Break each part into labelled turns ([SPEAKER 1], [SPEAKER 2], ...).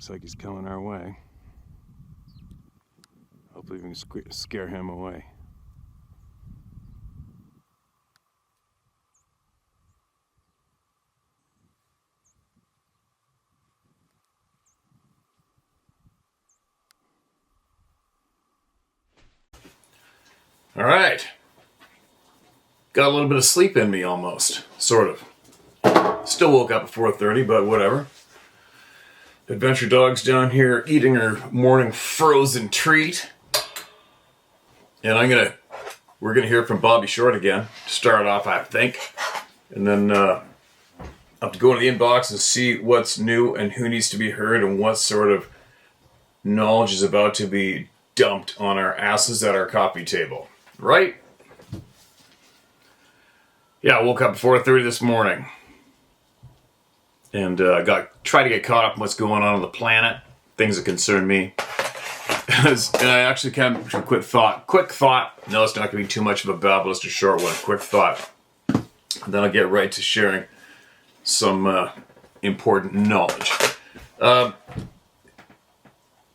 [SPEAKER 1] Looks like he's coming our way. Hopefully we can scare him away.
[SPEAKER 2] All right. Got a little bit of sleep in me almost, sort of. Still woke up at 4:30, but whatever. Adventure Dog's down here eating her morning frozen treat. And we're gonna hear from Bobby Short again to start off, I think. And then I'll have to go into the inbox and see what's new and who needs to be heard and what sort of knowledge is about to be dumped on our asses at our coffee table. Right? Yeah, I woke up at 4:30 this morning. And try to get caught up in what's going on the planet, things that concern me. And I actually kind of quick thought. No, it's not going to be too much of a babble, it's a short one. Quick thought. And then I'll get right to sharing some important knowledge.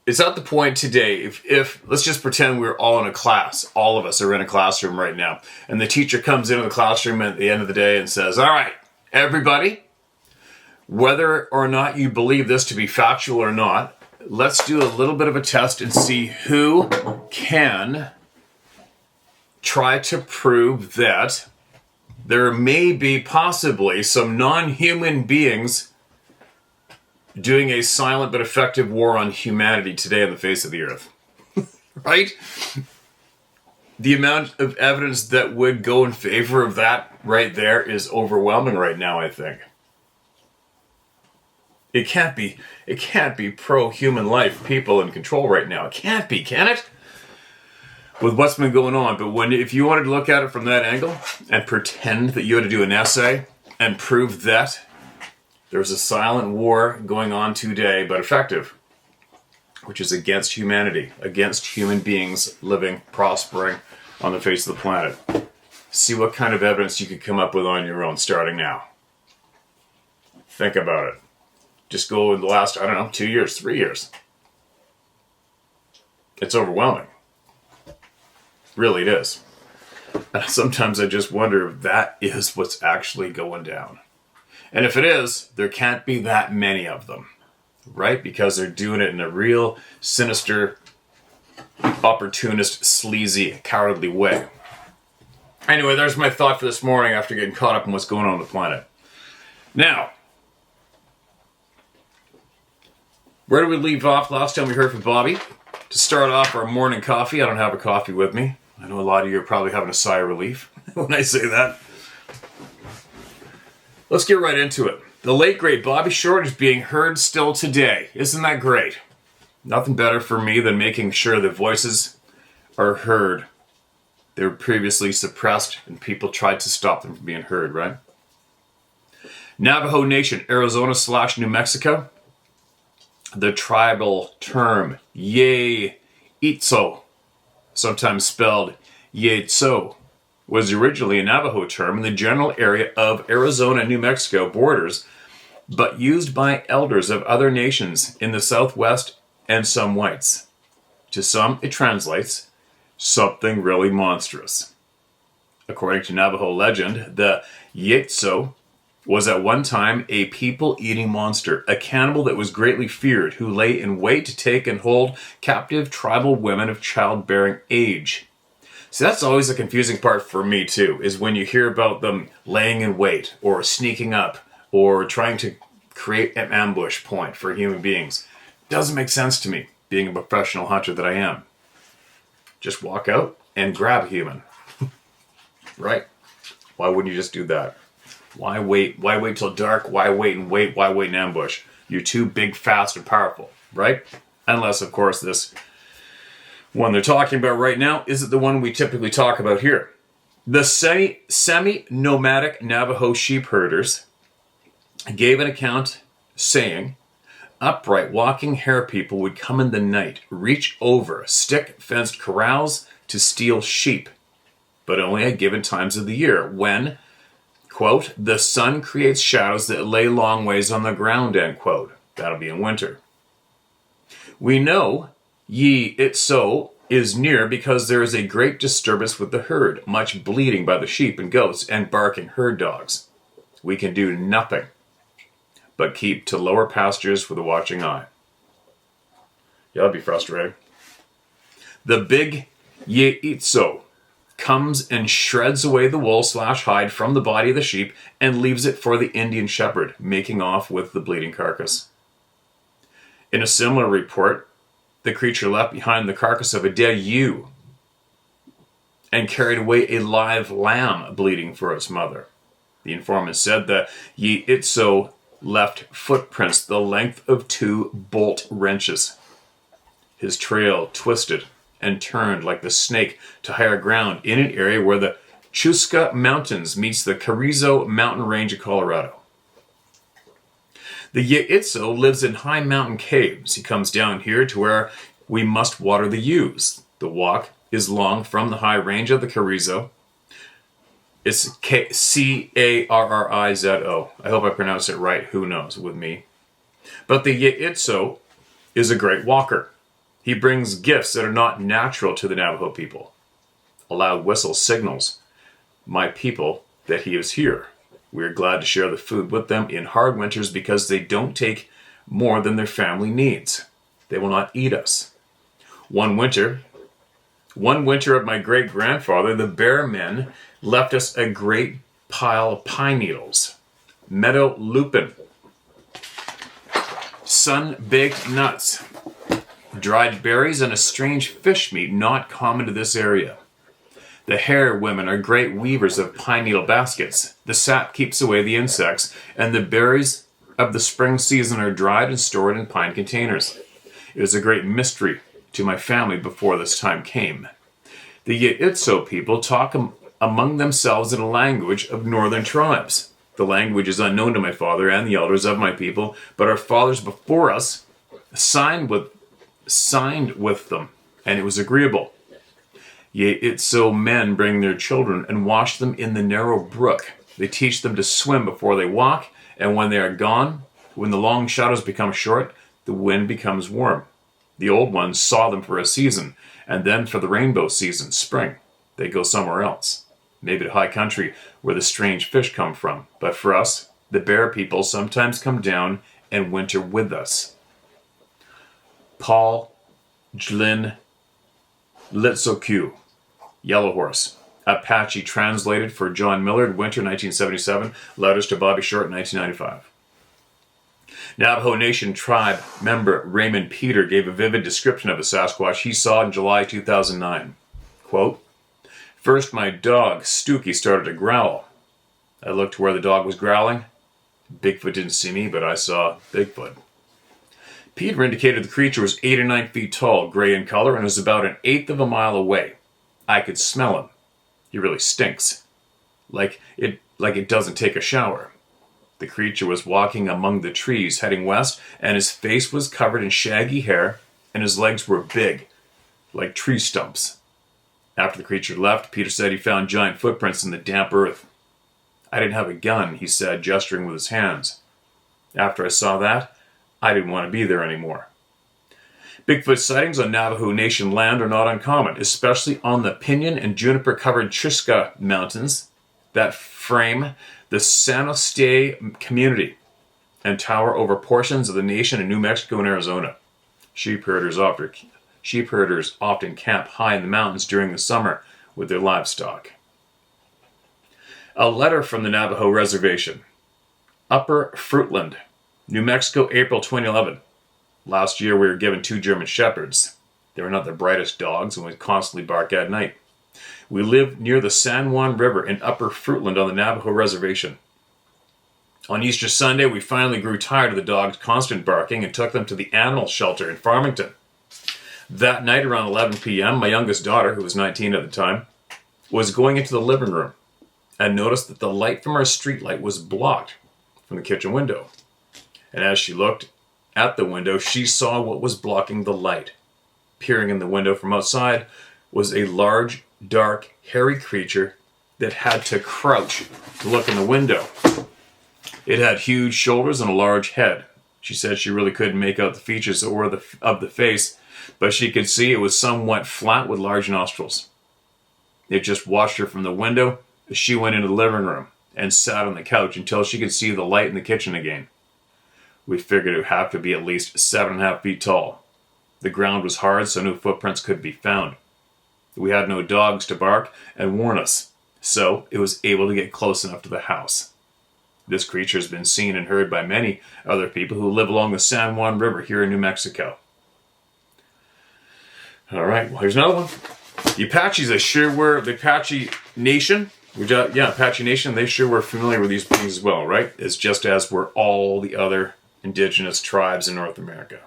[SPEAKER 2] It's at the point today, if let's just pretend we're all in a class. All of us are in a classroom right now. And the teacher comes into the classroom at the end of the day and says, all right, everybody, whether or not you believe this to be factual or not, let's do a little bit of a test and see who can try to prove that there may be possibly some non-human beings doing a silent but effective war on humanity today on the face of the earth. Right? The amount of evidence that would go in favor of that right there is overwhelming right now, I think. It can't be pro-human life people in control right now. It can't be, can it? With what's been going on. But if you wanted to look at it from that angle and pretend that you had to do an essay and prove that there's a silent war going on today, but effective, which is against humanity, against human beings living, prospering on the face of the planet. See what kind of evidence you could come up with on your own starting now. Think about it. Just go in the last, 2 years, 3 years. It's overwhelming. Really, it is. And sometimes I just wonder if that is what's actually going down. And if it is, there can't be that many of them, right? Because they're doing it in a real sinister, opportunist, sleazy, cowardly way. Anyway, there's my thought for this morning after getting caught up in what's going on the planet. Now, where did we leave off last time we heard from Bobby? To start off our morning coffee, I don't have a coffee with me. I know a lot of you are probably having a sigh of relief when I say that. Let's get right into it. The late, great Bobby Short is being heard still today. Isn't that great? Nothing better for me than making sure that voices are heard. They were previously suppressed and people tried to stop them from being heard, right? Navajo Nation, Arizona/New Mexico. The tribal term Ye-Itso, sometimes spelled Yetso, was originally a Navajo term in the general area of Arizona and New Mexico borders, but used by elders of other nations in the Southwest and some whites. To some, it translates, something really monstrous. According to Navajo legend, the Yetso was at one time a people-eating monster, a cannibal that was greatly feared, who lay in wait to take and hold captive tribal women of childbearing age. See, that's always the confusing part for me, too, is when you hear about them laying in wait, or sneaking up, or trying to create an ambush point for human beings. Doesn't make sense to me, being a professional hunter that I am. Just walk out and grab a human. Right? Why wouldn't you just do that? Why wait? Why wait till dark? Why wait and wait? Why wait in ambush? You're too big, fast, and powerful, right? Unless, of course, this one they're talking about right now isn't the one we typically talk about here. The semi-nomadic Navajo sheep herders gave an account saying, upright walking hair people would come in the night, reach over stick-fenced corrals to steal sheep, but only at given times of the year when, quote, the sun creates shadows that lay long ways on the ground, end quote. That'll be in winter. We know Ye Itso is near because there is a great disturbance with the herd, much bleating by the sheep and goats, and barking herd dogs. We can do nothing but keep to lower pastures with a watching eye. Yeah, that'd be frustrating. The big Ye Itso comes and shreds away the wool/hide from the body of the sheep and leaves it for the Indian shepherd, making off with the bleeding carcass. In a similar report, the creature left behind the carcass of a dead ewe and carried away a live lamb bleeding for its mother. The informant said that Ye Itso left footprints the length of 2 bolt wrenches. His trail twisted and turned like the snake to higher ground in an area where the Chusca Mountains meets the Carrizo mountain range of Colorado. The Ye Itso lives in high mountain caves. He comes down here to where we must water the ewes. The walk is long from the high range of the Carrizo. It's Carrizo. I hope I pronounced it right. Who knows with me. But the Ye Itso is a great walker. He brings gifts that are not natural to the Navajo people. A loud whistle signals my people that he is here. We are glad to share the food with them in hard winters because they don't take more than their family needs. They will not eat us. One winter of my great-grandfather, the bear men left us a great pile of pine needles, meadow lupin, sun-baked nuts, dried berries, and a strange fish meat not common to this area. The Hare women are great weavers of pine needle baskets. The sap keeps away the insects, and the berries of the spring season are dried and stored in pine containers. It is a great mystery to my family before this time came. The Ye Itso people talk among themselves in a language of northern tribes. The language is unknown to my father and the elders of my people, but our fathers before us signed with them, and it was agreeable. Ye Itso men bring their children and wash them in the narrow brook. They teach them to swim before they walk, and when they are gone, when the long shadows become short, the wind becomes warm. The old ones saw them for a season, and then for the rainbow season, spring, they go somewhere else. Maybe to high country where the strange fish come from. But for us, the bear people sometimes come down and winter with us. Paul Jlin Litzoq, Yellow Horse. Apache translated for John Millard, winter 1977, letters to Bobby Short 1995. Navajo Nation tribe member Raymond Peter gave a vivid description of the Sasquatch he saw in July 2009. Quote, "First my dog, Stookie, started to growl. I looked to where the dog was growling. Bigfoot didn't see me, but I saw Bigfoot. Peter indicated the creature was 8 or 9 feet tall, gray in color, and was about 1/8 of a mile away. I could smell him. He really stinks. Like it doesn't take a shower. The creature was walking among the trees, heading west, and his face was covered in shaggy hair, and his legs were big, like tree stumps. After the creature left, Peter said he found giant footprints in the damp earth. I didn't have a gun," he said, gesturing with his hands. After I saw that, I didn't want to be there anymore. Bigfoot sightings on Navajo Nation land are not uncommon, especially on the pinyon and juniper-covered Chusca Mountains that frame the San Jose community and tower over portions of the nation in New Mexico and Arizona. Sheep herders often camp high in the mountains during the summer with their livestock. A letter from the Navajo Reservation. Upper Fruitland, New Mexico, April 2011. Last year we were given 2 German Shepherds. They were not the brightest dogs and would constantly bark at night. We lived near the San Juan River in Upper Fruitland on the Navajo Reservation. On Easter Sunday, we finally grew tired of the dogs' constant barking and took them to the animal shelter in Farmington. That night around 11 p.m., my youngest daughter, who was 19 at the time, was going into the living room and noticed that the light from our street light was blocked from the kitchen window. And as she looked at the window, she saw what was blocking the light. Peering in the window from outside was a large, dark, hairy creature that had to crouch to look in the window. It had huge shoulders and a large head. She said she really couldn't make out the features of the face, but she could see it was somewhat flat with large nostrils. It just watched her from the window as she went into the living room and sat on the couch until she could see the light in the kitchen again. We figured it would have to be at least 7.5 feet tall. The ground was hard, so no footprints could be found. We had no dogs to bark and warn us, so it was able to get close enough to the house. This creature has been seen and heard by many other people who live along the San Juan River here in New Mexico. All right, well, here's another one. The Apaches, the Apache Nation, Apache Nation, they sure were familiar with these beings as well, right? It's just as were all the other indigenous tribes in North America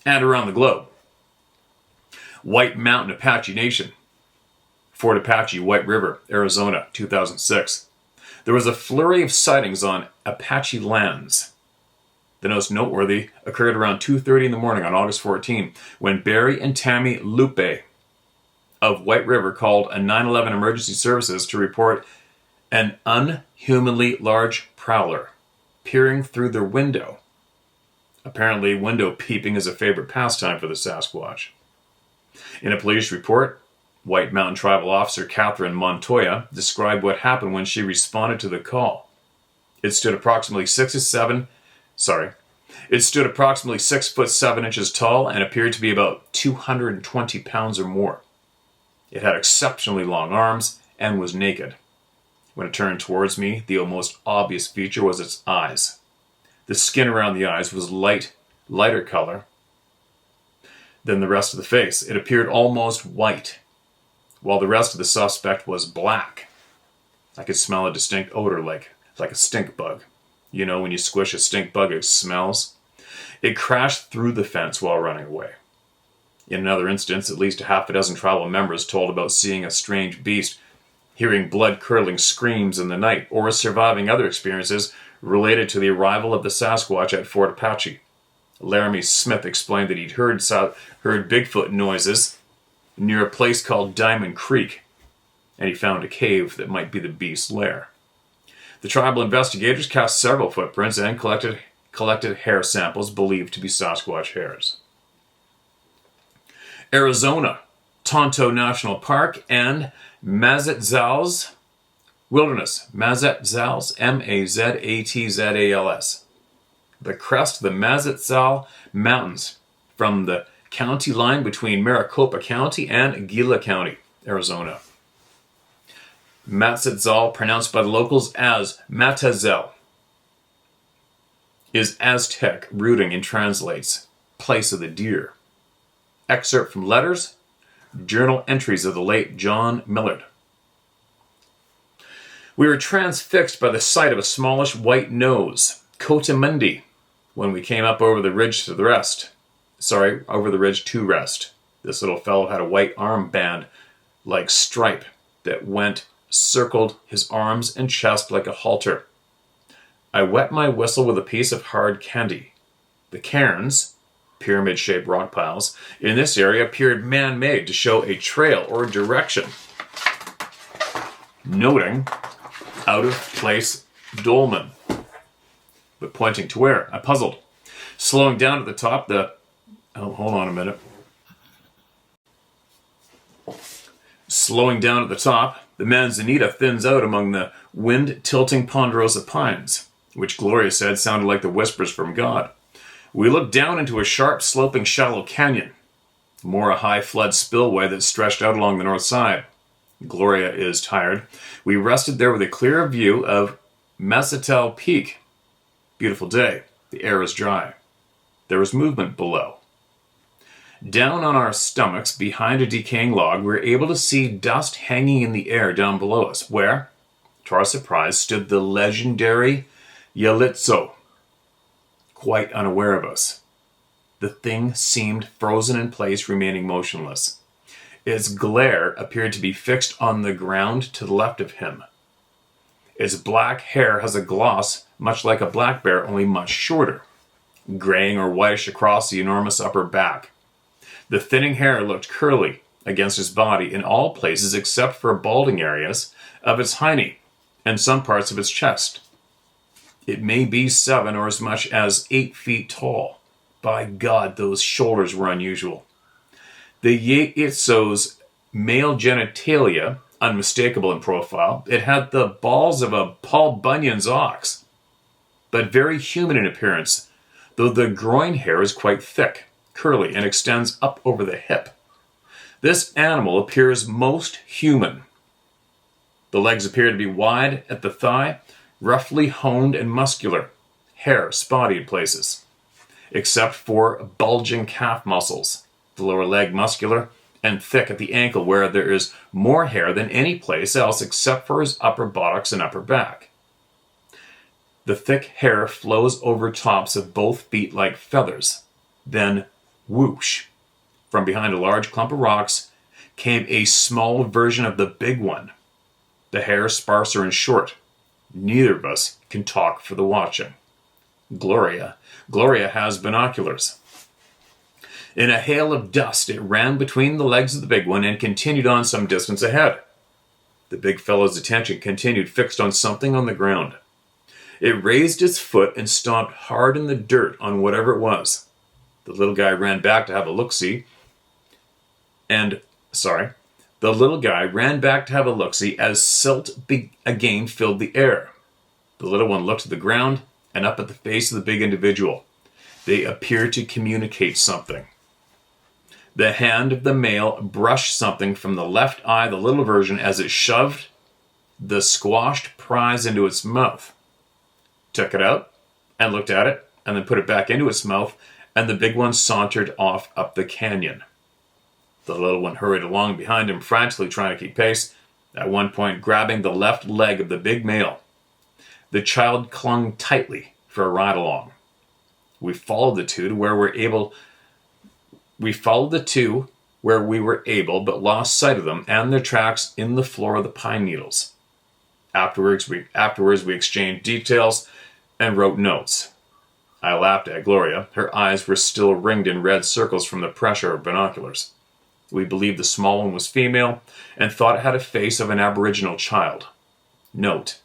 [SPEAKER 2] and around the globe. White Mountain Apache Nation, Fort Apache, White River, Arizona, 2006. There was a flurry of sightings on Apache lands. The most noteworthy occurred around 2:30 in the morning on August 14, when Barry and Tammy Lupe of White River called a 911 emergency services to report an unhumanly large prowler peering through their window. Apparently, window peeping is a favorite pastime for the Sasquatch. In a police report, White Mountain Tribal Officer Catherine Montoya described what happened when she responded to the call. It stood approximately 6'7" tall and appeared to be about 220 pounds or more. It had exceptionally long arms and was naked. When it turned towards me, the most obvious feature was its eyes. The skin around the eyes was lighter color than the rest of the face. It appeared almost white, while the rest of the suspect was black. I could smell a distinct odor like a stink bug. You know, when you squish a stink bug, it smells. It crashed through the fence while running away. In another instance, at least a half a dozen tribal members told about seeing a strange beast, hearing blood-curdling screams in the night, or surviving other experiences related to the arrival of the Sasquatch at Fort Apache. Laramie Smith explained that he'd heard Bigfoot noises near a place called Diamond Creek, and he found a cave that might be the beast's lair. The tribal investigators cast several footprints and collected hair samples believed to be Sasquatch hairs. Arizona, Tonto National Park, and Mazatzals Wilderness. Mazatzals, Mazatzals. The crest of the Mazatzal Mountains from the county line between Maricopa County and Gila County, Arizona. Mazatzal, pronounced by the locals as Matazel, is Aztec rooting and translates place of the deer. Excerpt from letters, journal entries of the late John Millard. We were transfixed by the sight of a smallish white nose, coatimundi, when we came up over the ridge to rest. This little fellow had a white armband-like stripe that circled his arms and chest like a halter. I wet my whistle with a piece of hard candy. The cairns, pyramid-shaped rock piles, in this area appeared man-made to show a trail or direction, noting out-of-place dolmen, but pointing to where? I puzzled. Slowing down at the top, the manzanita thins out among the wind-tilting ponderosa pines, which Gloria said sounded like the whispers from God. We looked down into a sharp, sloping, shallow canyon, more a high-flood spillway that stretched out along the north side. Gloria is tired. We rested there with a clear view of Mazatzal Peak. Beautiful day. The air is dry. There was movement below. Down on our stomachs, behind a decaying log, we were able to see dust hanging in the air down below us, where, to our surprise, stood the legendary Yalitzo, quite unaware of us. The thing seemed frozen in place, remaining motionless. Its glare appeared to be fixed on the ground to the left of him. Its black hair has a gloss much like a black bear, only much shorter, graying or whitish across the enormous upper back. The thinning hair looked curly against his body in all places except for balding areas of its hiney and some parts of its chest. It may be 7 or as much as 8 feet tall. By God, those shoulders were unusual. The Yeitso's male genitalia, unmistakable in profile, it had the balls of a Paul Bunyan's ox, but very human in appearance, though the groin hair is quite thick, curly, and extends up over the hip. This animal appears most human. The legs appear to be wide at the thigh, roughly honed and muscular, hair spotty in places, except for bulging calf muscles, the lower leg muscular, and thick at the ankle where there is more hair than any place else except for his upper buttocks and upper back. The thick hair flows over tops of both feet like feathers. Then, whoosh, from behind a large clump of rocks came a small version of the big one. The hair sparser and short. Neither of us can talk for the watching. Gloria has binoculars. In a hail of dust, it ran between the legs of the big one and continued on some distance ahead. The big fellow's attention continued fixed on something on the ground. It raised its foot and stomped hard in the dirt on whatever it was. The little guy ran back to have a look-see. The little guy ran back to have a look-see as silt again filled the air. The little one looked at the ground and up at the face of the big individual. They appeared to communicate something. The hand of the male brushed something from the left eye of the little version as it shoved the squashed prize into its mouth. Took it out and looked at it and then put it back into its mouth, and the big one sauntered off up the canyon. The little one hurried along behind him, frantically trying to keep pace, at one point grabbing the left leg of the big male. The child clung tightly for a ride along. We followed the two where we were able, but lost sight of them and their tracks in the floor of the pine needles. Afterwards, we exchanged details and wrote notes. I laughed at Gloria. Her eyes were still ringed in red circles from the pressure of binoculars. We believed the small one was female and thought it had a face of an Aboriginal child. Note: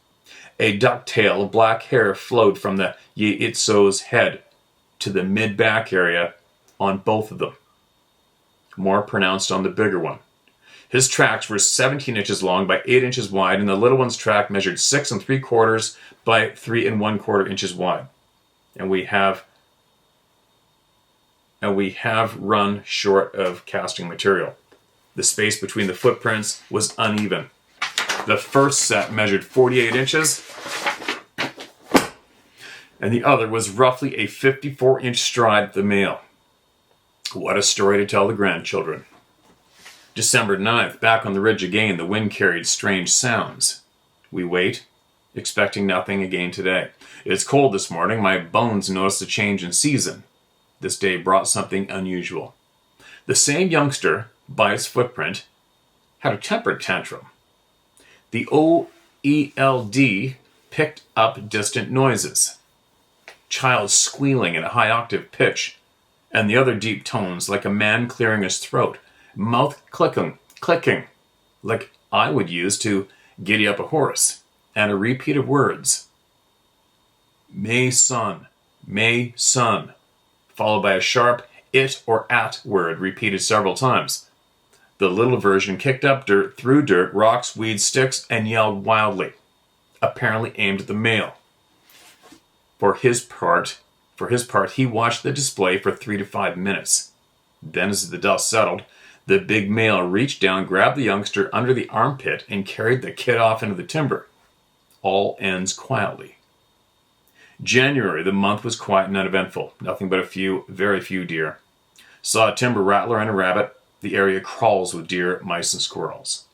[SPEAKER 2] a ducktail of black hair flowed from the Yeitso's head to the mid-back area on both of them. More pronounced on the bigger one. His tracks were 17 inches long by 8 inches wide, and the little one's track measured 6 3/4 by 3 1/4 inches wide. And we have run short of casting material. The space between the footprints was uneven. The first set measured 48 inches, and the other was roughly a 54-inch stride at the male. What a story to tell the grandchildren. December 9th, back on the ridge again, the wind carried strange sounds. We wait, expecting nothing again today. It's cold this morning. My bones noticed a change in season. This day brought something unusual. The same youngster, by its footprint, had a temper tantrum. The OELD picked up distant noises. Child squealing at a high octave pitch, and the other deep tones like a man clearing his throat, mouth clicking, like I would use to giddy up a horse, and a repeat of words. May son, followed by a sharp it or at word repeated several times. The little version kicked up dirt, through dirt, rocks, weeds, sticks, and yelled wildly, apparently aimed at the male. For his part, he watched the display for 3 to 5 minutes. Then, as the dust settled, the big male reached down, grabbed the youngster under the armpit, and carried the kid off into the timber. All ends quietly. January, the month was quiet and uneventful. Nothing but very few deer. Saw a timber rattler and a rabbit. The area crawls with deer, mice, and squirrels.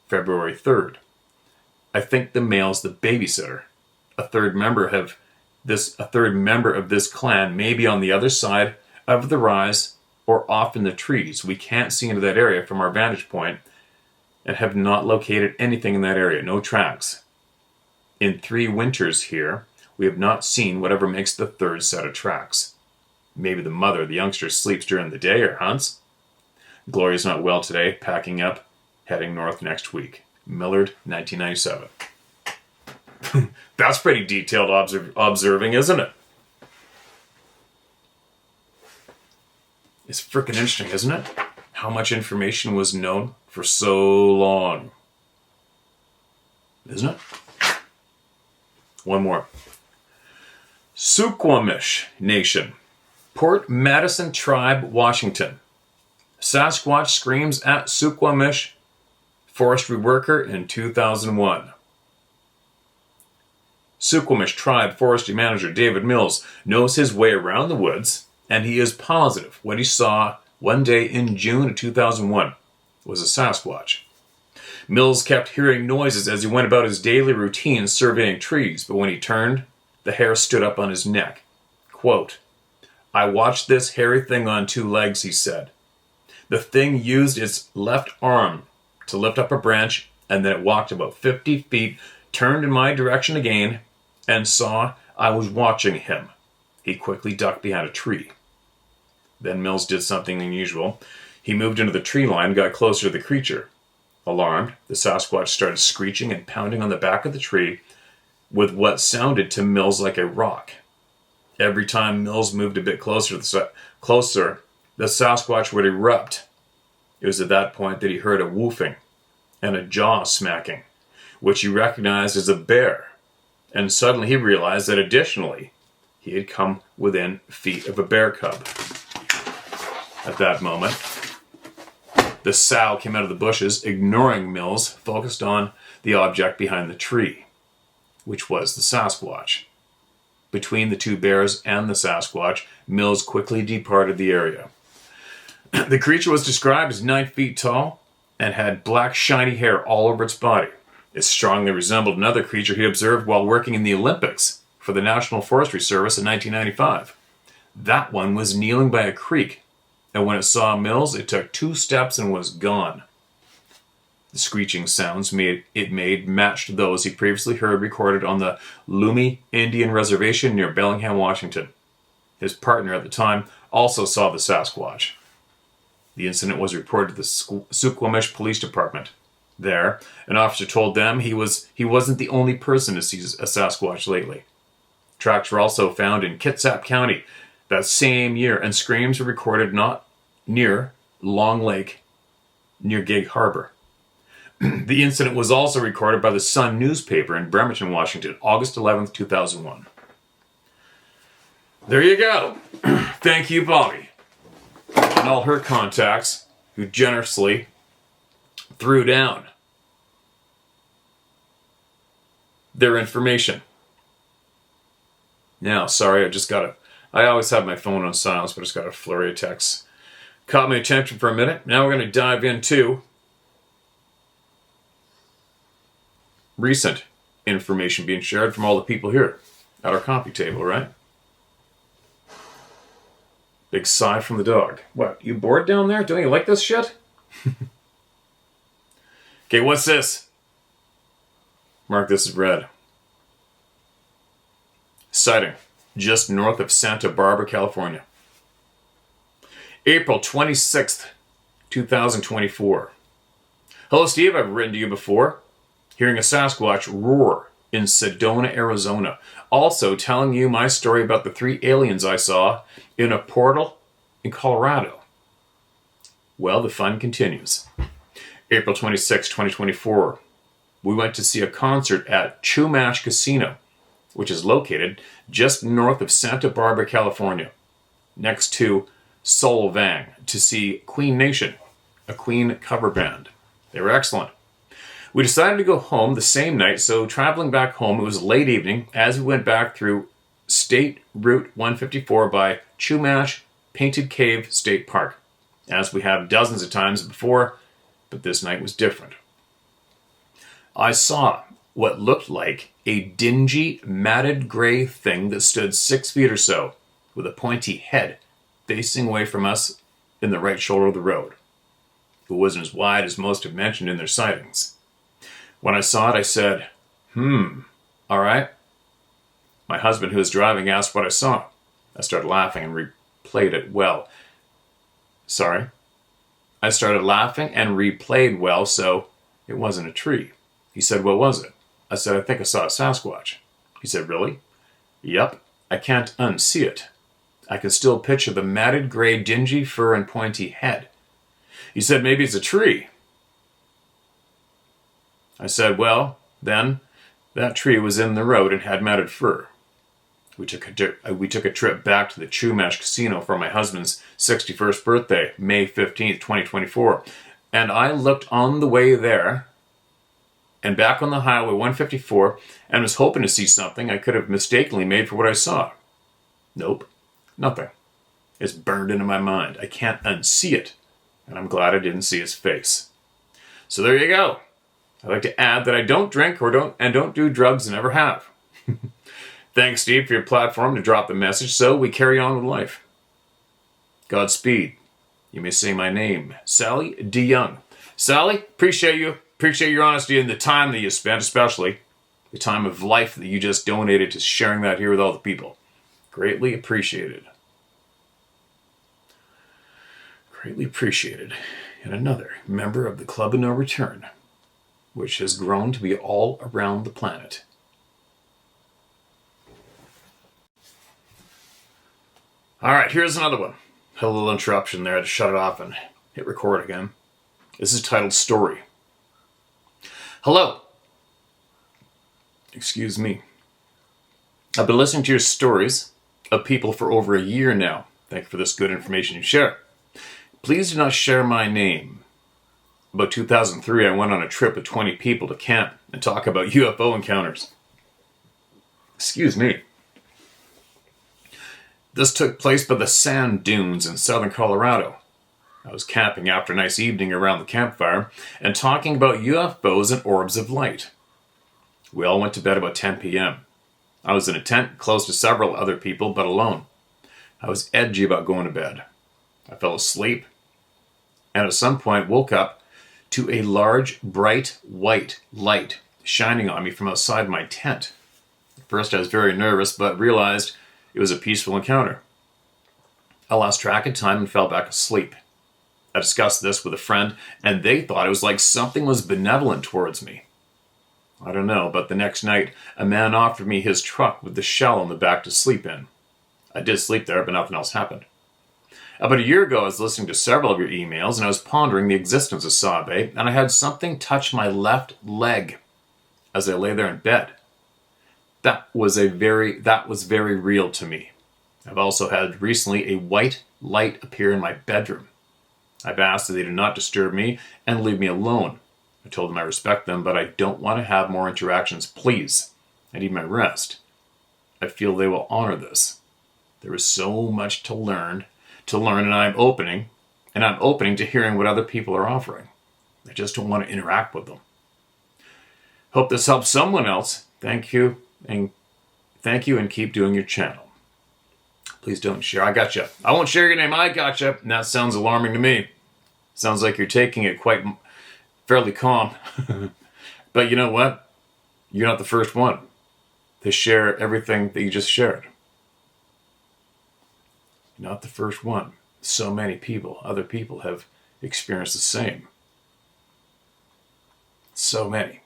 [SPEAKER 2] February 3rd. I think the male's the babysitter. A third member of this clan may be on the other side of the rise or off in the trees. We can't see into that area from our vantage point and have not located anything in that area. No tracks. In 3 winters here, we have not seen whatever makes the third set of tracks. Maybe the mother of the youngster sleeps during the day or hunts. Gloria's not well today, packing up, heading north next week. Millard, 1997. That's pretty detailed observing, isn't it? It's freaking interesting, isn't it? How much information was known for so long. Isn't it? One more. Suquamish Nation. Port Madison Tribe, Washington. Sasquatch screams at Suquamish forestry worker in 2001. Suquamish Tribe forestry manager David Mills knows his way around the woods, and he is positive what he saw one day in June of 2001 was a Sasquatch. Mills kept hearing noises as he went about his daily routine surveying trees, but when he turned, the hair stood up on his neck. Quote, "I watched this hairy thing on two legs," he said. "The thing used its left arm to lift up a branch, and then it walked about 50 feet, turned in my direction again, and saw I was watching him. He quickly ducked behind a tree." Then Mills did something unusual. He moved into the tree line and got closer to the creature. Alarmed, the Sasquatch started screeching and pounding on the back of the tree with what sounded to Mills like a rock. Every time Mills moved a bit closer, the Sasquatch would erupt. It was at that point that he heard a woofing and a jaw smacking, which he recognized as a bear. And suddenly he realized that additionally, he had come within feet of a bear cub. At that moment, the sow came out of the bushes, ignoring Mills, focused on the object behind the tree, which was the Sasquatch. Between the two bears and the Sasquatch, Mills quickly departed the area. The creature was described as 9 feet tall and had black shiny hair all over its body. It strongly resembled another creature he observed while working in the Olympics for the National Forestry Service in 1995. That one was kneeling by a creek, and when it saw Mills, it took 2 steps and was gone. The screeching sounds it made matched those he previously heard recorded on the Lummi Indian Reservation near Bellingham, Washington. His partner at the time also saw the Sasquatch. The incident was reported to the Suquamish Police Department. There, an officer told them he wasn't the only person to see a Sasquatch lately. Tracks were also found in Kitsap County that same year, and screams were recorded not near Long Lake, near Gig Harbor. The incident was also recorded by the Sun newspaper in Bremerton, Washington, August 11th, 2001. There you go. Thank you, Bobby, and all her contacts who generously threw down their information. Now, sorry, I always have my phone on silence, but I just got a flurry of texts. Caught my attention for a minute. Now we're going to dive into recent information being shared from all the people here at our coffee table, right? Big sigh from the dog. What, you bored down there? Don't you like this shit? Okay, what's this? Mark this as red. Sighting just north of Santa Barbara, California. April 26th, 2024. Hello, Steve. I've written to you before. Hearing a Sasquatch roar in Sedona, Arizona. Also telling you my story about the 3 aliens I saw in a portal in Colorado. Well, the fun continues. April 26, 2024. We went to see a concert at Chumash Casino, which is located just north of Santa Barbara, California, next to Solvang, to see Queen Nation, a Queen cover band. They were excellent. We decided to go home the same night, so traveling back home, it was late evening as we went back through State Route 154 by Chumash Painted Cave State Park, as we have dozens of times before, but this night was different. I saw what looked like a dingy, matted gray thing that stood 6 feet or so, with a pointy head facing away from us in the right shoulder of the road. It wasn't as wide as most have mentioned in their sightings. When I saw it, I said, all right. My husband, who was driving, asked what I saw. I started laughing and replayed it well. I started laughing and replayed well, so it wasn't a tree. He said, what was it? I said, I think I saw a Sasquatch. He said, really? Yep, I can't unsee it. I can still picture the matted gray, dingy fur and pointy head. He said, maybe it's a tree. I said, well, then, that tree was in the road and had matted fur. We took a trip back to the Chumash Casino for my husband's 61st birthday, May 15th, 2024. And I looked on the way there and back on the highway 154 and was hoping to see something I could have mistakenly made for what I saw. Nope, nothing. It's burned into my mind. I can't unsee it. And I'm glad I didn't see his face. So there you go. I'd like to add that I don't drink or don't do drugs and never have. Thanks, Steve, for your platform to drop the message, so we carry on with life. Godspeed. You may say my name, Sally D. Young. Sally, appreciate you. Appreciate your honesty and the time that you spent, especially the time of life that you just donated to sharing that here with all the people. Greatly appreciated. Greatly appreciated. And another member of the Club of No Return, which has grown to be all around the planet. All right, here's another one. Had a little interruption there to shut it off and hit record again. This is titled Story. Hello. Excuse me. I've been listening to your stories of people for over a year now. Thank you for this good information you share. Please do not share my name. About 2003, I went on a trip with 20 people to camp and talk about UFO encounters. Excuse me. This took place by the sand dunes in southern Colorado. I was camping after a nice evening around the campfire and talking about UFOs and orbs of light. We all went to bed about 10 p.m. I was in a tent close to several other people, but alone. I was edgy about going to bed. I fell asleep and at some point woke up to a large, bright, white light shining on me from outside my tent. At first I was very nervous, but realized it was a peaceful encounter. I lost track of time and fell back asleep. I discussed this with a friend, and they thought it was like something was benevolent towards me. I don't know, but the next night, a man offered me his truck with the shell on the back to sleep in. I did sleep there, but nothing else happened. About a year ago, I was listening to several of your emails, and I was pondering the existence of Sabe, and I had something touch my left leg as I lay there in bed. That was very real to me. I've also had recently a white light appear in my bedroom. I've asked that they do not disturb me and leave me alone. I told them I respect them, but I don't want to have more interactions, please. I need my rest. I feel they will honor this. There is so much to learn, and I'm opening to hearing what other people are offering. I just don't want to interact with them. Hope this helps someone else. Thank you and keep doing your channel. Please don't share. I gotcha. I won't share your name. I gotcha. And that sounds alarming to me. Sounds like you're taking it quite fairly calm. But you know what? You're not the first one to share everything that you just shared. You're not the first one. So many people, other people have experienced the same. So many.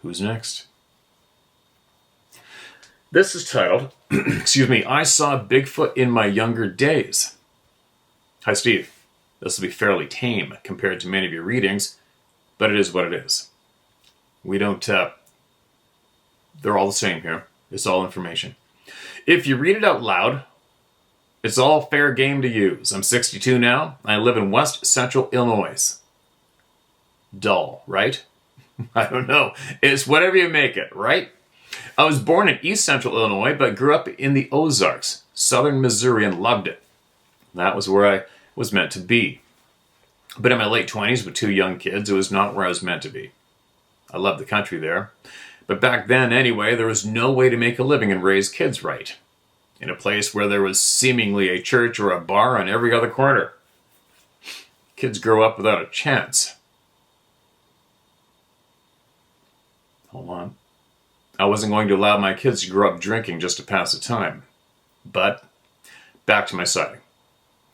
[SPEAKER 2] Who's next? This is titled, I Saw Bigfoot in My Younger Days. Hi, Steve. This will be fairly tame compared to many of your readings, but it is what it is. We don't, they're all the same here. It's all information. If you read it out loud, it's all fair game to use. I'm 62 now. I live in West Central Illinois. Dull, right? I don't know. It's whatever you make it, right? I was born in East Central Illinois, but grew up in the Ozarks, southern Missouri, and loved it. That was where I was meant to be. But in my late 20s with 2 young kids, it was not where I was meant to be. I loved the country there. But back then, anyway, there was no way to make a living and raise kids right. In a place where there was seemingly a church or a bar on every other corner. Kids grow up without a chance. Hold on. I wasn't going to allow my kids to grow up drinking just to pass the time. But, back to my sighting.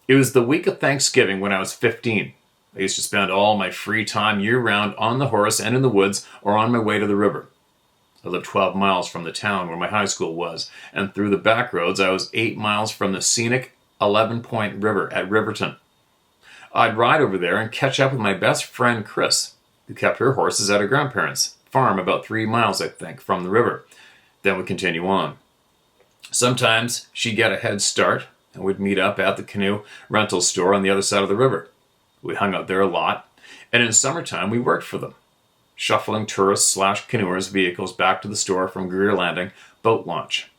[SPEAKER 2] It was the week of Thanksgiving when I was 15. I used to spend all my free time year-round on the horse and in the woods or on my way to the river. I lived 12 miles from the town where my high school was, and through the back roads I was 8 miles from the scenic 11-Point River at Riverton. I'd ride over there and catch up with my best friend Chris, who kept her horses at her grandparents' farm about 3 miles, I think, from the river. Then we'd continue on. Sometimes she'd get a head start, and we'd meet up at the canoe rental store on the other side of the river. We hung out there a lot, and in summertime we worked for them, shuffling tourists/canoers' vehicles back to the store from Greer Landing boat launch.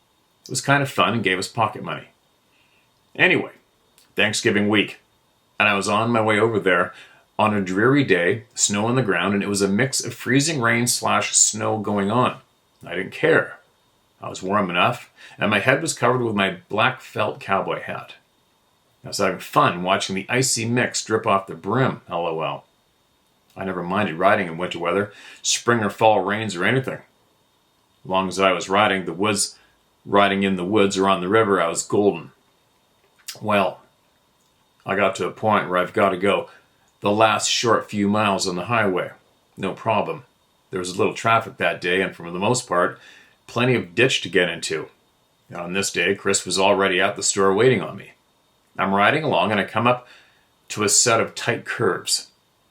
[SPEAKER 2] It was kind of fun and gave us pocket money. Anyway, Thanksgiving week, and I was on my way over there on a dreary day, snow on the ground, and it was a mix of freezing rain/snow going on. I didn't care. I was warm enough, and my head was covered with my black felt cowboy hat. I was having fun watching the icy mix drip off the brim, LOL. I never minded riding in winter weather, spring or fall rains or anything. As long as I was riding in the woods or on the river, I was golden. Well, I got to a point where I've got to go the last short few miles on the highway. No problem. There was a little traffic that day, and for the most part, plenty of ditch to get into. On this day, Chris was already at the store waiting on me. I'm riding along, and I come up to a set of tight curves.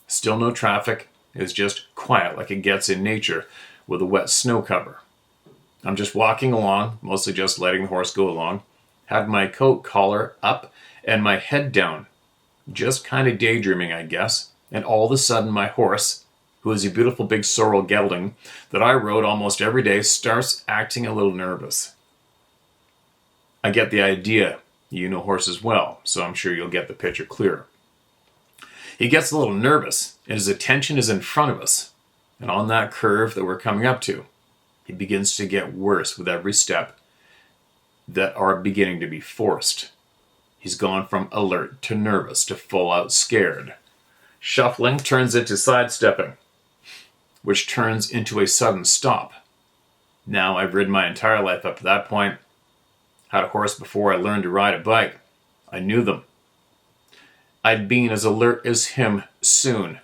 [SPEAKER 2] Still no traffic. It's just quiet like it gets in nature with a wet snow cover. I'm just walking along, mostly just letting the horse go along. Had my coat collar up and my head down. Just kind of daydreaming, I guess. And all of a sudden my horse, who is a beautiful big sorrel gelding that I rode almost every day, starts acting a little nervous. I get the idea. You know horses well, so I'm sure you'll get the picture clear. He gets a little nervous, and his attention is in front of us. And on that curve that we're coming up to, he begins to get worse with every step that are beginning to be forced. He's gone from alert to nervous to full out scared. Shuffling turns into sidestepping, which turns into a sudden stop. Now I've ridden my entire life up to that point. Had a horse before I learned to ride a bike. I knew them. I'd be as alert as him soon.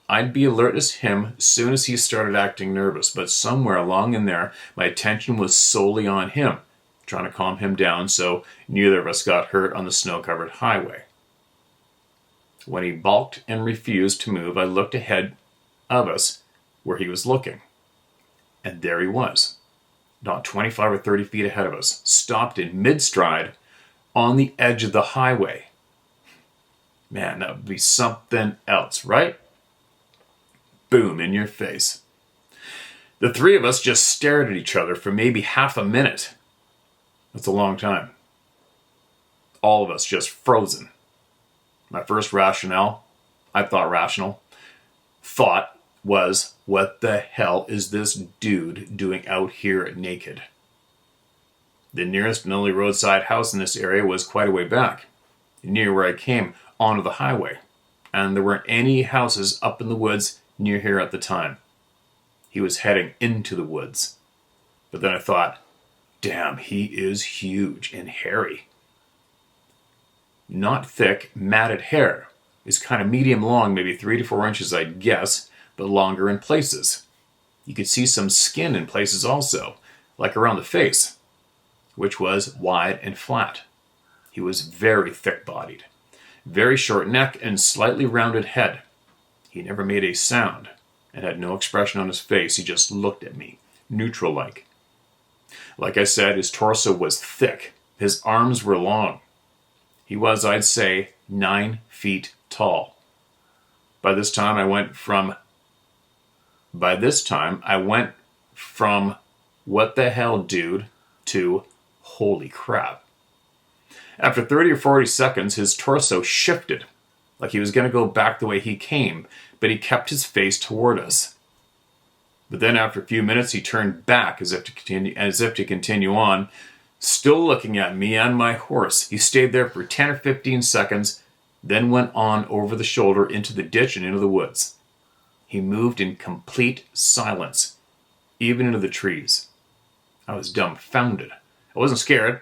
[SPEAKER 2] I'd be alert as him soon as he started acting nervous, but somewhere along in there, my attention was solely on him, trying to calm him down so neither of us got hurt on the snow-covered highway. When he balked and refused to move, I looked ahead of us where he was looking. And there he was, not 25 or 30 feet ahead of us, stopped in mid-stride on the edge of the highway. Man, that would be something else, right? Boom, in your face. The three of us just stared at each other for maybe half a minute. That's a long time. All of us just frozen. My first rationale, I thought rational, thought was, what the hell is this dude doing out here naked? The nearest and only roadside house in this area was quite a way back, near where I came onto the highway, and there weren't any houses up in the woods near here at the time. He was heading into the woods. But then I thought, damn, he is huge and hairy. Not thick, matted hair. It's kind of medium long, maybe 3 to 4 inches, I'd guess, but longer in places. You could see some skin in places also, like around the face, which was wide and flat. He was very thick-bodied, very short neck and slightly rounded head. He never made a sound and had no expression on his face. He just looked at me, neutral-like. Like I said, his torso was thick. His arms were long. He was, I'd say, 9 feet tall. By this time, I went from what the hell, dude, to holy crap. After 30 or 40 seconds, his torso shifted, like he was going to go back the way he came, but he kept his face toward us. But then after a few minutes, he turned back as if to continue on, still looking at me and my horse. He stayed there for 10 or 15 seconds, then went on over the shoulder into the ditch and into the woods. He moved in complete silence, even into the trees. I was dumbfounded. I wasn't scared.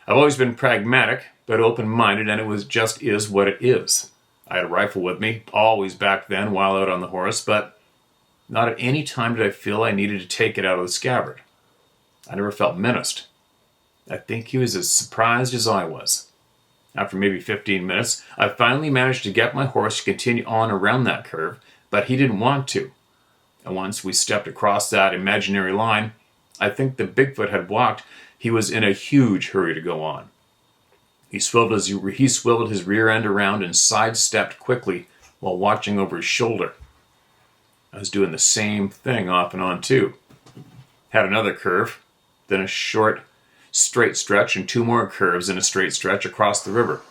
[SPEAKER 2] I've always been pragmatic, but open-minded, and it is what it is. I had a rifle with me, always back then while out on the horse, but not at any time did I feel I needed to take it out of the scabbard. I never felt menaced. I think he was as surprised as I was. After maybe 15 minutes, I finally managed to get my horse to continue on around that curve, but he didn't want to. And once we stepped across that imaginary line, I think the Bigfoot had walked. He was in a huge hurry to go on. He swiveled his rear end around and sidestepped quickly while watching over his shoulder. I was doing the same thing off and on too. Had another curve, then a short, straight stretch and 2 more curves in a straight stretch across the river,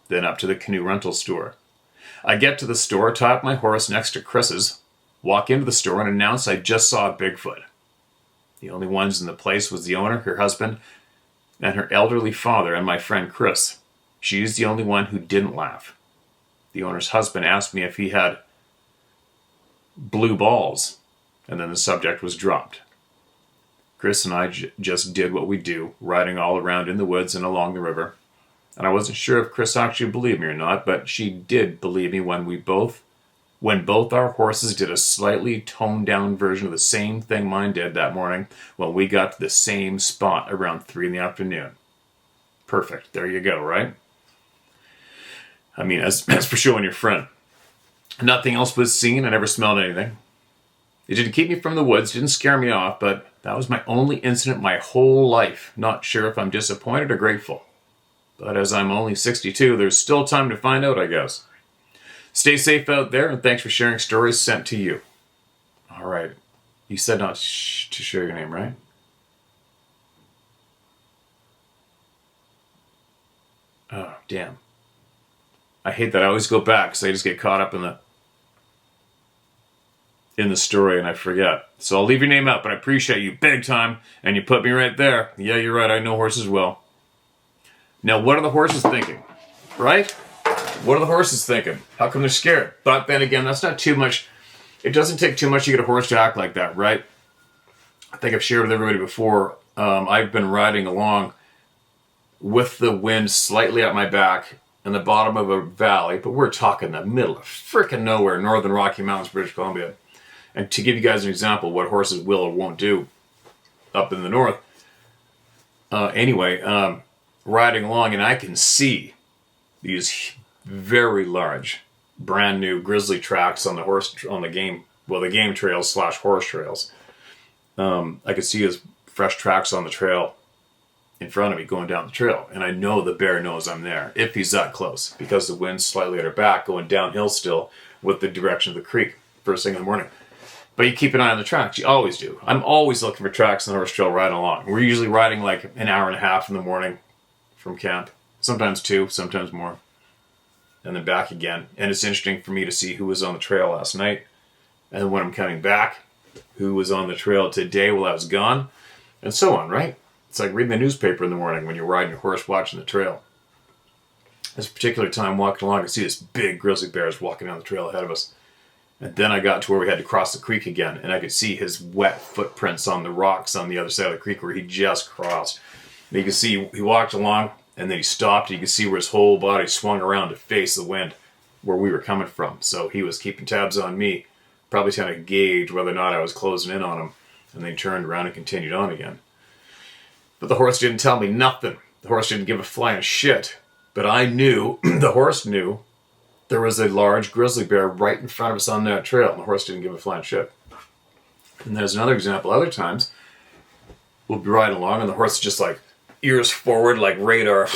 [SPEAKER 2] then up to the canoe rental store. I get to the store, tie up my horse next to Chris's, walk into the store and announce I just saw a Bigfoot. The only ones in the place was the owner, her husband, and her elderly father and my friend Chris. She's the only one who didn't laugh. The owner's husband asked me if he had blue balls, and then the subject was dropped. Chris and I just did what we do, riding all around in the woods and along the river. And I wasn't sure if Chris actually believed me or not, but she did believe me when both our horses did a slightly toned down version of the same thing mine did that morning when we got to the same spot around 3 in the afternoon. Perfect. There you go, right? I mean, as for showing your friend. Nothing else was seen. I never smelled anything. It didn't keep me from the woods, didn't scare me off, but that was my only incident my whole life. Not sure if I'm disappointed or grateful. But as I'm only 62, there's still time to find out, I guess. Stay safe out there, and thanks for sharing stories sent to you. All right. You said not to share your name, right? Oh, damn. I hate that. I always go back because I just get caught up in the story and I forget. So I'll leave your name out, but I appreciate you big time, and you put me right there. Yeah, you're right. I know horses well. Now, what are the horses thinking? Right? What are the horses thinking? How come they're scared? But then again, that's not too much. It doesn't take too much to get a horse to act like that, right? I think I've shared with everybody before. I've been riding along with the wind slightly at my back in the bottom of a valley, but we're talking the middle of frickin' nowhere, northern Rocky Mountains, British Columbia. And to give you guys an example of what horses will or won't do up in the north. Riding along, and I can see these very large, brand new grizzly tracks on the game trails / horse trails. I could see his fresh tracks on the trail in front of me going down the trail, and I know the bear knows I'm there if he's that close because the wind's slightly at our back, going downhill still with the direction of the creek first thing in the morning. But you keep an eye on the tracks. You always do. I'm always looking for tracks on the horse trail riding along. We're usually riding like an hour and a half in the morning from camp. Sometimes 2, sometimes more. And then back again. And it's interesting for me to see who was on the trail last night. And when I'm coming back, who was on the trail today while I was gone. And so on, right? It's like reading the newspaper in the morning when you're riding your horse watching the trail. This particular time walking along, I see this big grizzly bear is walking down the trail ahead of us. And then I got to where we had to cross the creek again, and I could see his wet footprints on the rocks on the other side of the creek where he just crossed. And you can see he walked along, and then he stopped. And you can see where his whole body swung around to face the wind where we were coming from. So he was keeping tabs on me, probably trying to gauge whether or not I was closing in on him. And then he turned around and continued on again. But the horse didn't tell me nothing. The horse didn't give a flying shit. But I knew, the horse knew, there was a large grizzly bear right in front of us on that trail, and the horse didn't give a flying shit. And there's another example. Other times, we'll be riding along, and the horse is just like ears forward, like radar.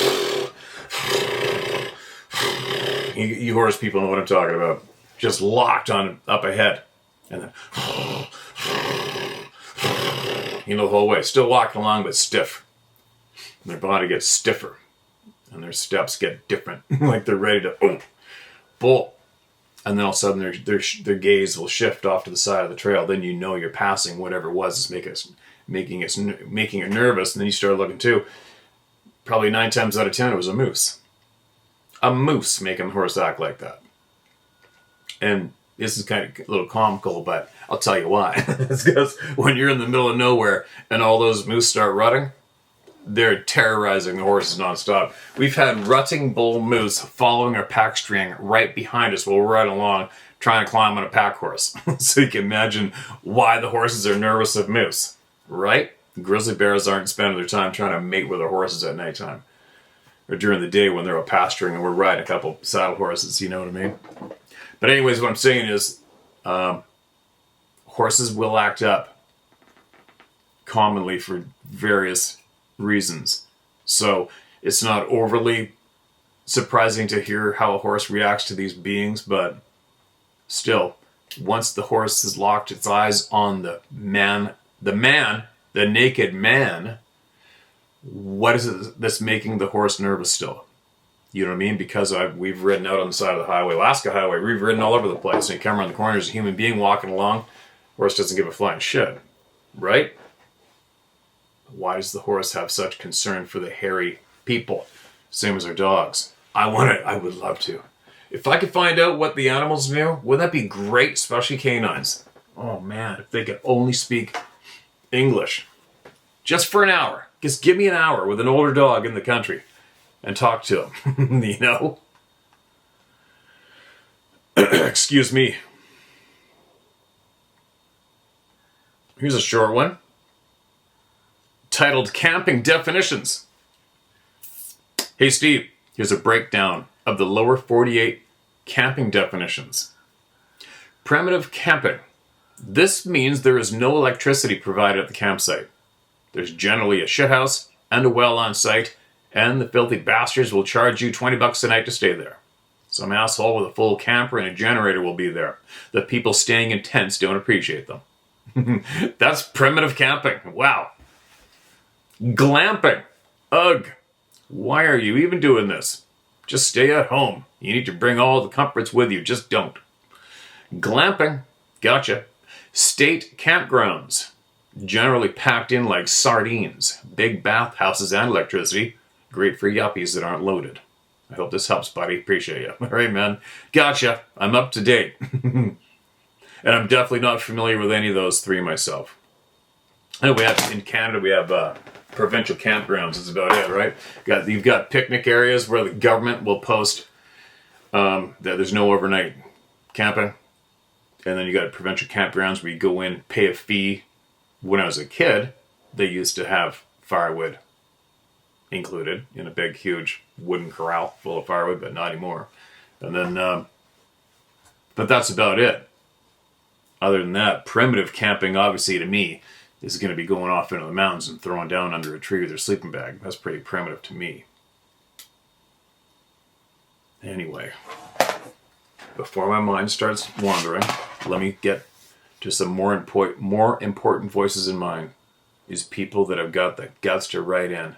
[SPEAKER 2] You horse people know what I'm talking about. Just locked on up ahead, and then the whole way, still walking along but stiff. And their body gets stiffer, and their steps get different, like they're ready to bolt. And then all of a sudden their gaze will shift off to the side of the trail. Then you know you're passing whatever it was that's making it nervous. And then you start looking too. Probably 9 times out of 10 it was a moose. A moose making the horse act like that. And this is kind of a little comical, but I'll tell you why. It's because when you're in the middle of nowhere and all those moose start rutting, they're terrorizing the horses nonstop. We've had rutting bull moose following our pack string right behind us while we're riding along, trying to climb on a pack horse. So you can imagine why the horses are nervous of moose, right? Grizzly bears aren't spending their time trying to mate with their horses at nighttime or during the day when they're out pasturing and we're riding a couple saddle horses, you know what I mean? But anyways, what I'm saying is horses will act up commonly for various reasons. So it's not overly surprising to hear how a horse reacts to these beings, but still, once the horse has locked its eyes on the naked man, what is it that's making the horse nervous still? You know what I mean? Because we've ridden out on the side of the highway, Alaska Highway, we've ridden all over the place, and you come around the corner, there's a human being walking along, horse doesn't give a flying shit, right? Why does the horse have such concern for the hairy people? Same as our dogs. I would love to. If I could find out what the animals knew, wouldn't that be great? Especially canines. Oh man, if they could only speak English. Just for an hour. Just give me an hour with an older dog in the country and talk to him. You know? Excuse me. Here's a short one. Titled Camping Definitions. Hey Steve, here's a breakdown of the lower 48 camping definitions. Primitive camping. This means there is no electricity provided at the campsite. There's generally a shithouse and a well on site, and the filthy bastards will charge you $20 a night to stay there. Some asshole with a full camper and a generator will be there. The people staying in tents don't appreciate them. That's primitive camping. Wow. Glamping. Ugh. Why are you even doing this? Just stay at home. You need to bring all the comforts with you. Just don't. Glamping. Gotcha. State campgrounds. Generally packed in like sardines. Big bathhouses and electricity. Great for yuppies that aren't loaded. I hope this helps, buddy. Appreciate you. All right, man. Gotcha. I'm up to date. And I'm definitely not familiar with any of those three myself. I know we have, in Canada, we have provincial campgrounds. That's about it, right? You've got picnic areas where the government will post that there's no overnight camping. And then you got provincial campgrounds where you go in, pay a fee. When I was a kid, they used to have firewood included in a big, huge wooden corral full of firewood, but not anymore. And then, but that's about it. Other than that, primitive camping, obviously to me, is going to be going off into the mountains and throwing down under a tree with their sleeping bag. That's pretty primitive to me. Anyway, before my mind starts wandering, let me get to some more important voices in mind. These people that have got the guts to write in.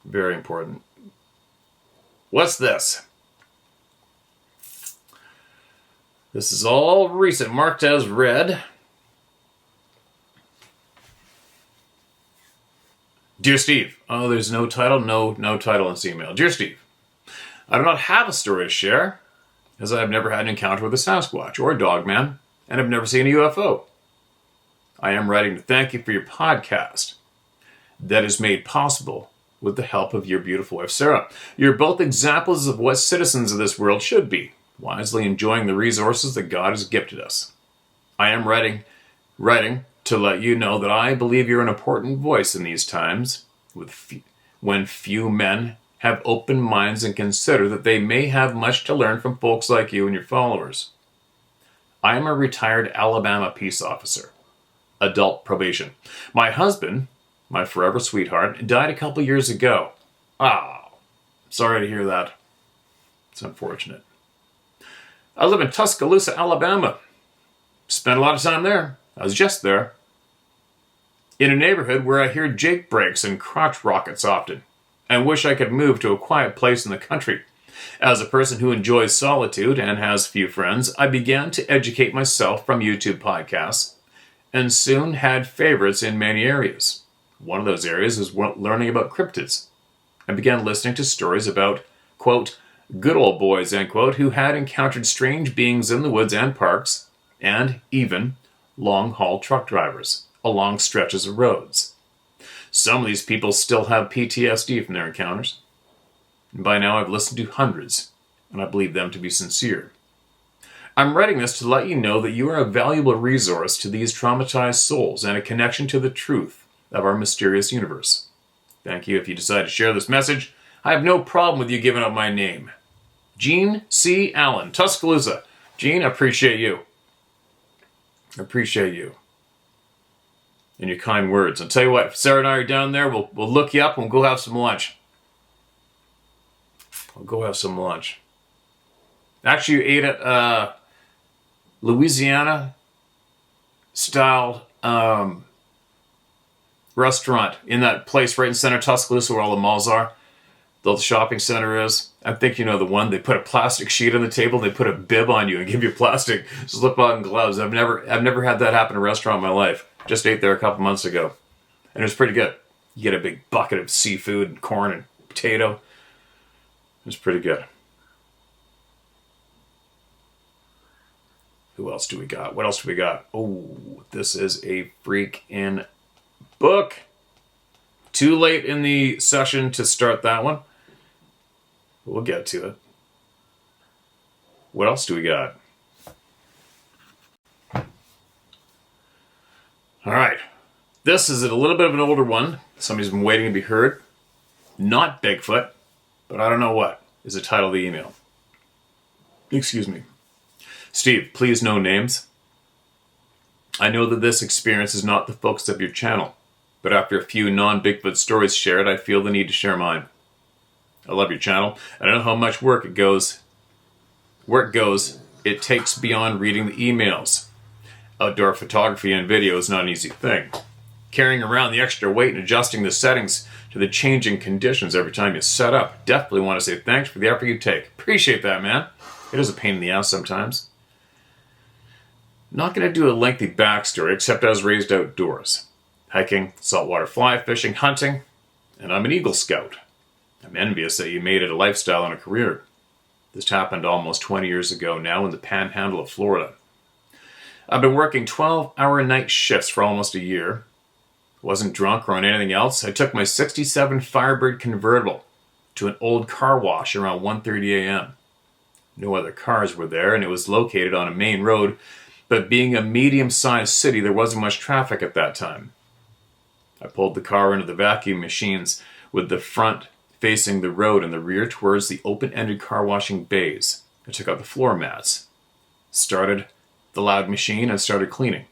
[SPEAKER 2] Very important. What's this? This is all recent, marked as read. Dear Steve. Oh, there's no title? No title in this email. Dear Steve, I do not have a story to share, as I have never had an encounter with a Sasquatch or a Dogman, and have never seen a UFO. I am writing to thank you for your podcast that is made possible with the help of your beautiful wife, Sarah. You're both examples of what citizens of this world should be, wisely enjoying the resources that God has gifted us. I am writing to let you know that I believe you're an important voice in these times, when few men have open minds and consider that they may have much to learn from folks like you and your followers. I am a retired Alabama peace officer. Adult probation. My husband, my forever sweetheart, died a couple years ago. Sorry to hear that. It's unfortunate. I live in Tuscaloosa, Alabama. Spent a lot of time there. I was just there. In a neighborhood where I hear Jake breaks and crotch rockets often, and wish I could move to a quiet place in the country. As a person who enjoys solitude and has few friends, I began to educate myself from YouTube podcasts, and soon had favorites in many areas. One of those areas was learning about cryptids. I began listening to stories about, quote, good old boys, end quote, who had encountered strange beings in the woods and parks, and even long-haul truck drivers along stretches of roads. Some of these people still have PTSD from their encounters. And by now I've listened to hundreds, and I believe them to be sincere. I'm writing this to let you know that you are a valuable resource to these traumatized souls and a connection to the truth of our mysterious universe. Thank you if you decide to share this message. I have no problem with you giving up my name. Gene C. Allen, Tuscaloosa. Gene, I appreciate you. I appreciate you. And your kind words. I'll tell you what, if Sarah and I are down there, we'll look you up and we'll go have some lunch. We'll go have some lunch. Actually, you ate at Louisiana-style restaurant in that place right in center Tuscaloosa where all the malls are. The shopping center is. I think you know the one. They put a plastic sheet on the table. They put a bib on you and give you plastic slip-on gloves. I've never had that happen in a restaurant in my life. Just ate there a couple months ago, and it was pretty good. You get a big bucket of seafood and corn and potato. It was pretty good. Who else do we got? What else do we got? Oh, this is a freaking book. Too late in the session to start that one. We'll get to it. What else do we got? All right. This is a little bit of an older one. Somebody's been waiting to be heard. Not Bigfoot, but I don't know what is the title of the email. Excuse me. Steve, please no names. I know that this experience is not the focus of your channel, but after a few non-Bigfoot stories shared, I feel the need to share mine. I love your channel. I don't know how much work it takes beyond reading the emails. Outdoor photography and video is not an easy thing. Carrying around the extra weight and adjusting the settings to the changing conditions every time you set up. Definitely want to say thanks for the effort you take. Appreciate that, man. It is a pain in the ass sometimes. Not going to do a lengthy backstory, except I was raised outdoors. Hiking, saltwater fly fishing, hunting, and I'm an Eagle Scout. I'm envious that you made it a lifestyle and a career. This happened almost 20 years ago now in the panhandle of Florida. I've been working 12-hour night shifts for almost a year. Wasn't drunk or on anything else. I took my 67 Firebird convertible to an old car wash around 1:30 a.m. No other cars were there, and it was located on a main road, but being a medium-sized city, there wasn't much traffic at that time. I pulled the car into the vacuum machines with the front facing the road and the rear towards the open-ended car washing bays. I took out the floor mats, started the loud machine, and started cleaning.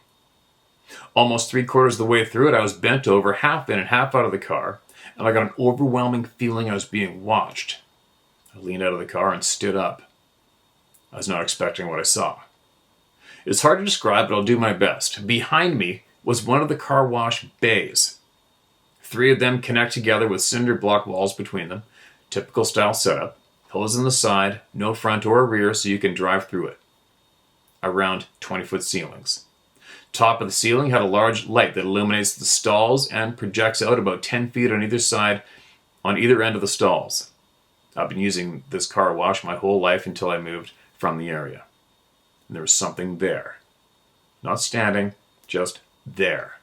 [SPEAKER 2] Almost 3/4 of the way through it, I was bent over, half in and half out of the car, and I got an overwhelming feeling I was being watched. I leaned out of the car and stood up. I was not expecting what I saw. It's hard to describe, but I'll do my best. Behind me was one of the car wash bays. 3 of them connect together with cinder block walls between them. Typical style setup. Hose on the side, no front or rear, so you can drive through it. Around 20-foot ceilings. Top of the ceiling had a large light that illuminates the stalls and projects out about 10 feet on either side, on either end of the stalls. I've been using this car wash my whole life until I moved from the area. And there was something there. Not standing, just there.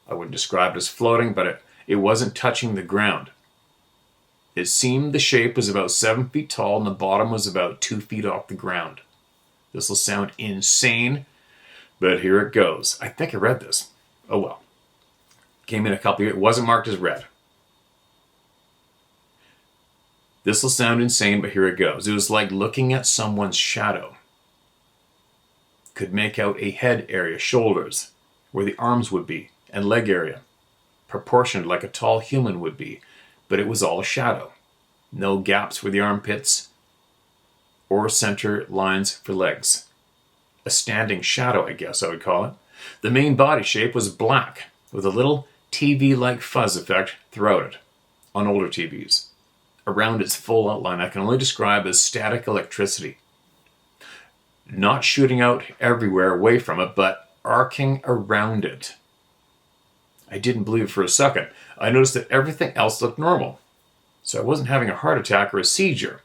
[SPEAKER 2] I wouldn't describe it as floating, but it wasn't touching the ground. It seemed the shape was about 7 feet tall and the bottom was about 2 feet off the ground. This will sound insane, but here it goes. I think I read this. Oh well. Came in a couple years. It wasn't marked as red. This will sound insane, but here it goes. It was like looking at someone's shadow. Could make out a head area, shoulders, where the arms would be, and leg area, proportioned like a tall human would be, but it was all a shadow. No gaps where the armpits or center lines for legs. A standing shadow, I guess I would call it. The main body shape was black, with a little TV-like fuzz effect throughout it, on older TVs. Around its full outline, I can only describe as static electricity. Not shooting out everywhere away from it, but arcing around it. I didn't believe it for a second. I noticed that everything else looked normal. So I wasn't having a heart attack or a seizure.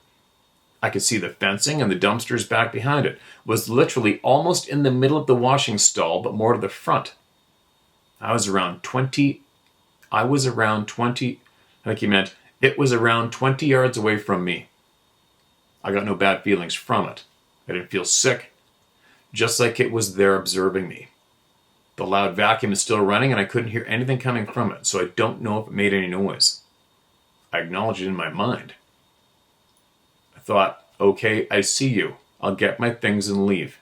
[SPEAKER 2] I could see the fencing and the dumpsters back behind it. It was literally almost in the middle of the washing stall, but more to the front. I was around 20 I was around 20, I think he meant it was around 20 yards away from me. I got no bad feelings from it. I didn't feel sick, just like it was there observing me. The loud vacuum is still running and I couldn't hear anything coming from it, so I don't know if it made any noise. I acknowledged it in my mind. I thought, okay, I see you. I'll get my things and leave.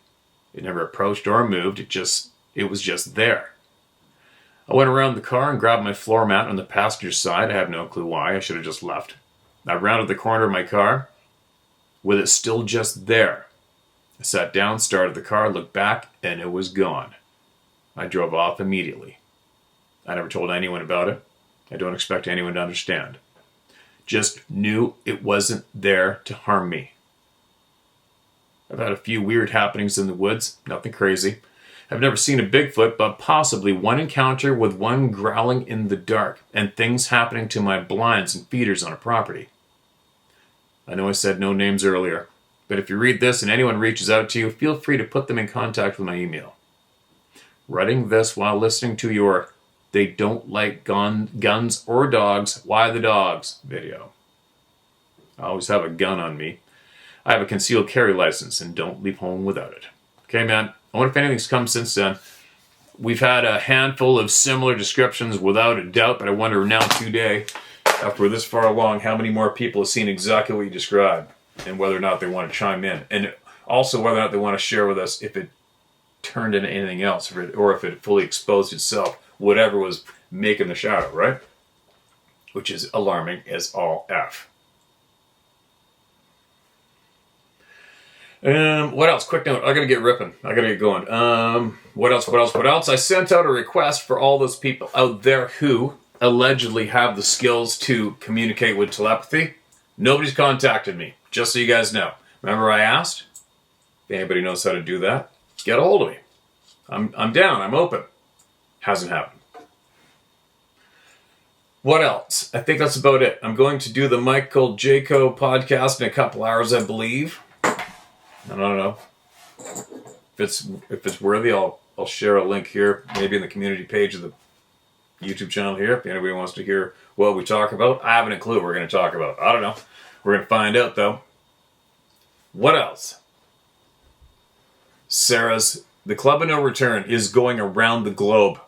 [SPEAKER 2] It never approached or moved, it was just there. I went around the car and grabbed my floor mat on the passenger side. I have no clue why, I should have just left. I rounded the corner of my car, with it still just there. I sat down, started the car, looked back, and it was gone. I drove off immediately. I never told anyone about it. I don't expect anyone to understand. Just knew it wasn't there to harm me. I've had a few weird happenings in the woods, nothing crazy. I've never seen a Bigfoot, but possibly one encounter with one growling in the dark, and things happening to my blinds and feeders on a property. I know I said no names earlier, but if you read this and anyone reaches out to you, feel free to put them in contact with my email. Writing this while listening to your "They Don't Like Guns or Dogs, Why the Dogs" video. I always have a gun on me. I have a concealed carry license and don't leave home without it. Okay, man, I wonder if anything's come since then. We've had a handful of similar descriptions without a doubt, but I wonder now today, after we're this far along, how many more people have seen exactly what you described and whether or not they want to chime in. And also whether or not they want to share with us if it turned into anything else or if it fully exposed itself, whatever was making the shadow, right? Which is alarming as all F. What else? Quick note. I gotta get ripping. I gotta get going. What else? I sent out a request for all those people out there who allegedly have the skills to communicate with telepathy. Nobody's contacted me, just so you guys know. Remember I asked? If anybody knows how to do that, get a hold of me. I'm down. I'm open. Hasn't happened. What else? I think that's about it. I'm going to do the Michael Jaco podcast in a couple hours, I believe. I don't know. If it's worthy, I'll share a link here, maybe in the community page of the YouTube channel here. If anybody wants to hear what we talk about, I haven't a clue what we're going to talk about. I don't know. We're going to find out, though. What else? Sarah's The Club of No Return is going around the globe.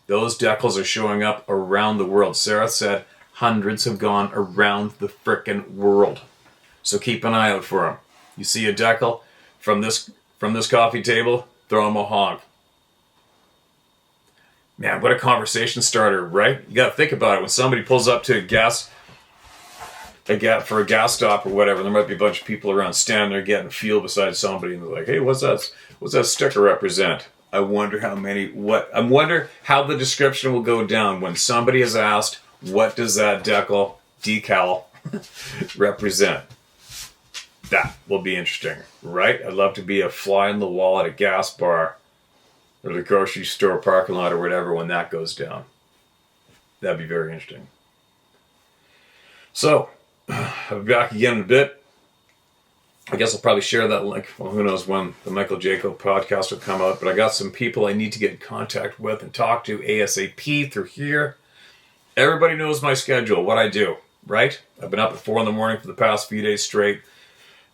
[SPEAKER 2] Those decals are showing up around the world. Sarah said hundreds have gone around the frickin' world. So keep an eye out for them. You see a decal from this coffee table, throw him a honk. Man, what a conversation starter, right? You gotta think about it. When somebody pulls up to for a gas stop or whatever, there might be a bunch of people around standing there getting fuel beside somebody, and they're like, "Hey, what's that sticker represent?" I wonder how the description will go down when somebody is asked, "What does that decal represent?" That will be interesting, right? I'd love to be a fly on the wall at a gas bar or the grocery store parking lot or whatever when that goes down. That'd be very interesting. So, I'll be back again in a bit. I guess I'll probably share that link. Well, who knows when the Michael Jaco podcast will come out, but I got some people I need to get in contact with and talk to ASAP through here. Everybody knows my schedule, what I do, right? I've been up at 4 a.m. for the past few days straight,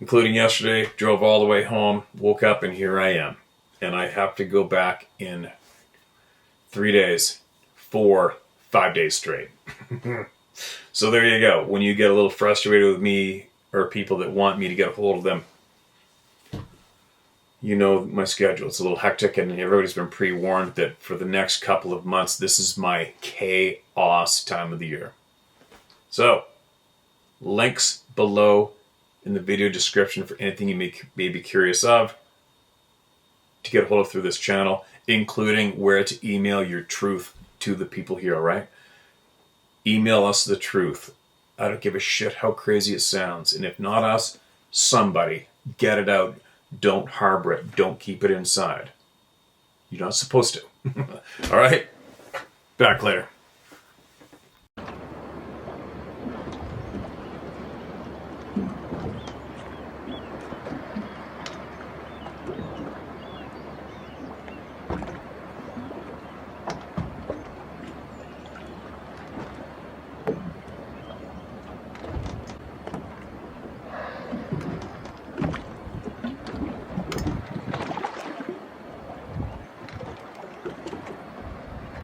[SPEAKER 2] including yesterday, drove all the way home, woke up, and here I am. And I have to go back in 3 days for 5 days straight. So there you go. When you get a little frustrated with me or people that want me to get a hold of them, you know my schedule. It's a little hectic, and everybody's been pre-warned that for the next couple of months, this is my chaos time of the year. So, links below in the video description for anything you may be curious of to get a hold of through this channel, including where to email your truth to the people here, right? Email us the truth. I don't give a shit how crazy it sounds. And if not us, somebody. Get it out. Don't harbor it. Don't keep it inside. You're not supposed to. All right? Back later.